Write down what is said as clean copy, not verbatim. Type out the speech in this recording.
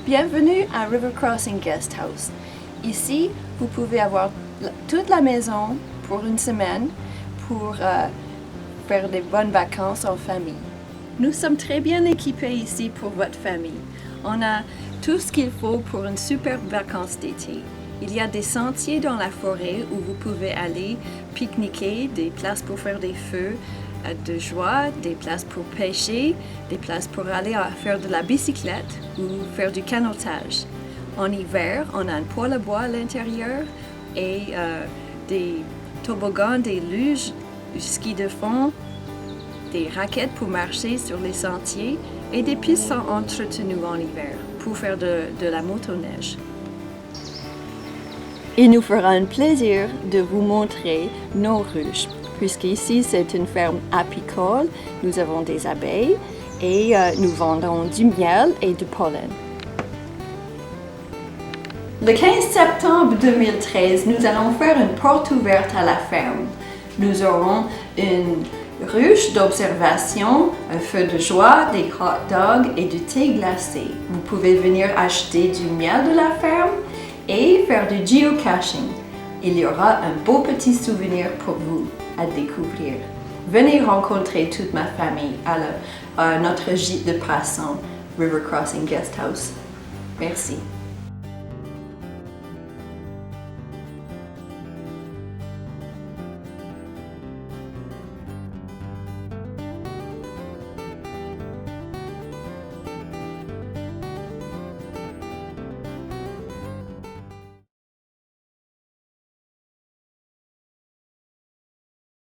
Bienvenue à River Crossing Guest House. Ici, vous pouvez avoir toute la maison pour une semaine pour faire des bonnes vacances en famille. Nous sommes très bien équipés ici pour votre famille. On a tout ce qu'il faut pour une superbe vacances d'été. Il y a des sentiers dans la forêt où vous pouvez aller pique-niquer, des places pour faire des feux de joie, des places pour pêcher, des places pour aller faire de la bicyclette ou faire du canotage. En hiver, on a un poêle à bois à l'intérieur et des toboggans, des luges, du ski de fond, des raquettes pour marcher sur les sentiers et des pistes entretenues en hiver pour faire de la motoneige. Il nous fera un plaisir de vous montrer nos ruches, puisqu'ici c'est une ferme apicole, nous avons des abeilles et nous vendons du miel et du pollen. Le 15 septembre 2013, nous allons faire une porte ouverte à la ferme. Nous aurons une ruche d'observation, un feu de joie, des hot dogs et du thé glacé. Vous pouvez venir acheter du miel de la ferme et faire du geocaching. Il y aura un beau petit souvenir pour vous à découvrir. Venez rencontrer toute ma famille à notre gîte de passants, River Crossing Guest House. Merci.